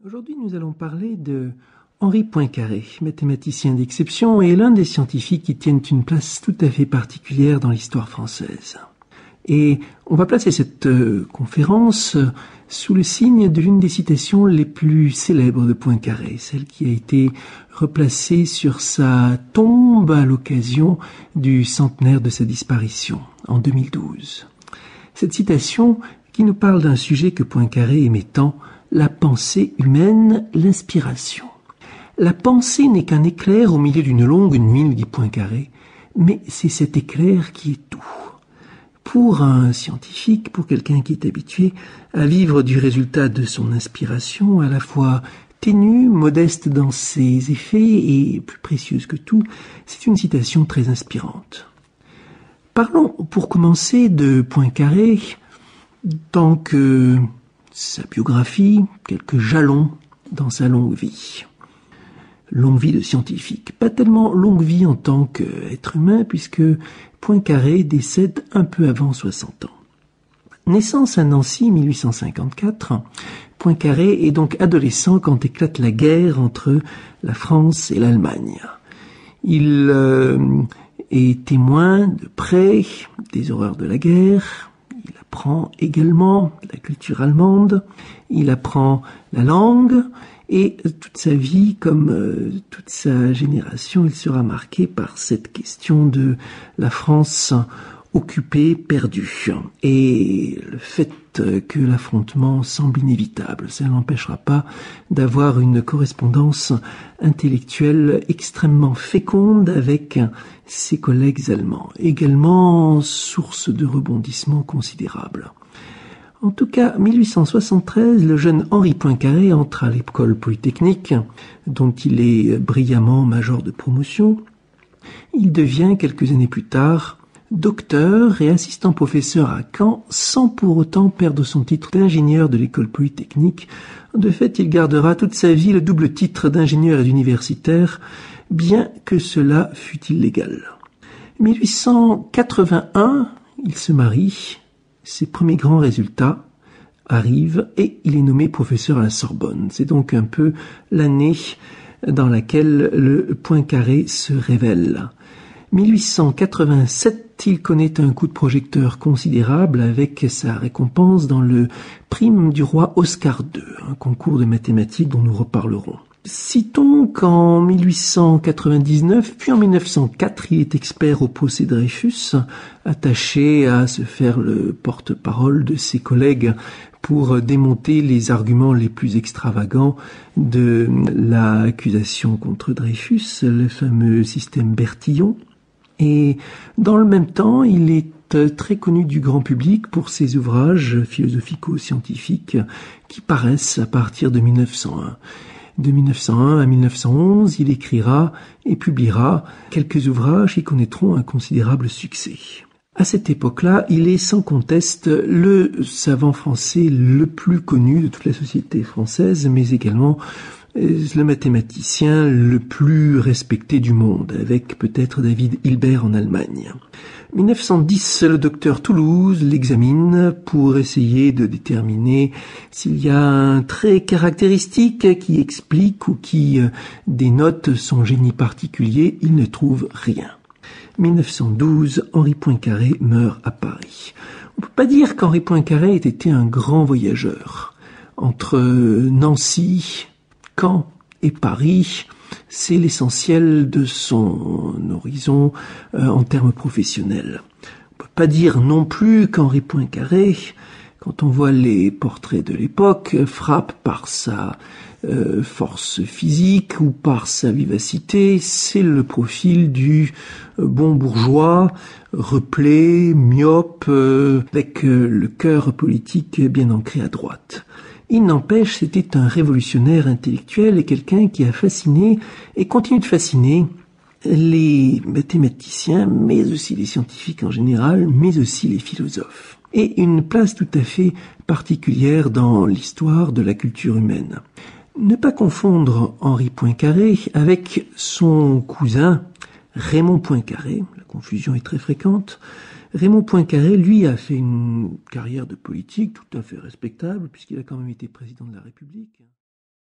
Aujourd'hui, nous allons parler de Henri Poincaré, mathématicien d'exception et l'un des scientifiques qui tiennent une place tout à fait particulière dans l'histoire française. Et on va placer cette conférence sous le signe de l'une des citations les plus célèbres de Poincaré, celle qui a été replacée sur sa tombe à l'occasion du centenaire de sa disparition, en 2012. Cette citation qui nous parle d'un sujet que Poincaré aimait tant, la pensée humaine, l'inspiration. La pensée n'est qu'un éclair au milieu d'une longue nuit, nous dit Poincaré, mais c'est cet éclair qui est tout. Pour un scientifique, pour quelqu'un qui est habitué à vivre du résultat de son inspiration, à la fois ténue, modeste dans ses effets et plus précieuse que tout, c'est une citation très inspirante. Parlons pour commencer de Poincaré, tant que sa biographie, quelques jalons dans sa longue vie. Longue vie de scientifique. Pas tellement longue vie en tant qu'être humain, puisque Poincaré décède un peu avant 60 ans. Naissance à Nancy, 1854, Poincaré est donc adolescent quand éclate la guerre entre la France et l'Allemagne. Il est témoin de près des horreurs de la guerre. Il apprend également la culture allemande, il apprend la langue, et toute sa vie, comme toute sa génération, il sera marqué par cette question de la France occupée, perdue. Et le fait que l'affrontement semble inévitable, ça ne l'empêchera pas d'avoir une correspondance intellectuelle extrêmement féconde avec ses collègues allemands, également source de rebondissements considérables. En tout cas, 1873, le jeune Henri Poincaré entre à l'école polytechnique, dont il est brillamment major de promotion. Il devient, quelques années plus tard, docteur et assistant professeur à Caen, sans pour autant perdre son titre d'ingénieur de l'école polytechnique. De fait, il gardera toute sa vie le double titre d'ingénieur et d'universitaire, bien que cela fût illégal. 1881, il se marie. Ses premiers grands résultats arrivent et il est nommé professeur à la Sorbonne. C'est donc un peu l'année dans laquelle le Poincaré se révèle. 1887, il connaît un coup de projecteur considérable avec sa récompense dans le prime du roi Oscar II, un concours de mathématiques dont nous reparlerons. Citons qu'en 1899, puis en 1904, il est expert au procès Dreyfus, attaché à se faire le porte-parole de ses collègues pour démonter les arguments les plus extravagants de l'accusation contre Dreyfus, le fameux système Bertillon. Et dans le même temps, il est très connu du grand public pour ses ouvrages philosophico-scientifiques qui paraissent à partir de 1901. De 1901 à 1911, il écrira et publiera quelques ouvrages qui connaîtront un considérable succès. À cette époque-là, il est sans conteste le savant français le plus connu de toute la société française, mais également le mathématicien le plus respecté du monde, avec peut-être David Hilbert en Allemagne. 1910, le docteur Toulouse l'examine pour essayer de déterminer s'il y a un trait caractéristique qui explique ou qui dénote son génie particulier. Il ne trouve rien. 1912, Henri Poincaré meurt à Paris. On ne peut pas dire qu'Henri Poincaré ait été un grand voyageur. Entre Nancy, Caen et Paris, c'est l'essentiel de son horizon en termes professionnels. On ne peut pas dire non plus qu'Henri Poincaré, quand on voit les portraits de l'époque, frappe par sa force physique ou par sa vivacité. C'est le profil du bon bourgeois, replé, myope, avec le cœur politique bien ancré à droite. Il n'empêche, c'était un révolutionnaire intellectuel et quelqu'un qui a fasciné et continue de fasciner les mathématiciens, mais aussi les scientifiques en général, mais aussi les philosophes. Et une place tout à fait particulière dans l'histoire de la culture humaine. Ne pas confondre Henri Poincaré avec son cousin Raymond Poincaré, la confusion est très fréquente. Raymond Poincaré, lui, a fait une carrière de politique tout à fait respectable, puisqu'il a quand même été président de la République.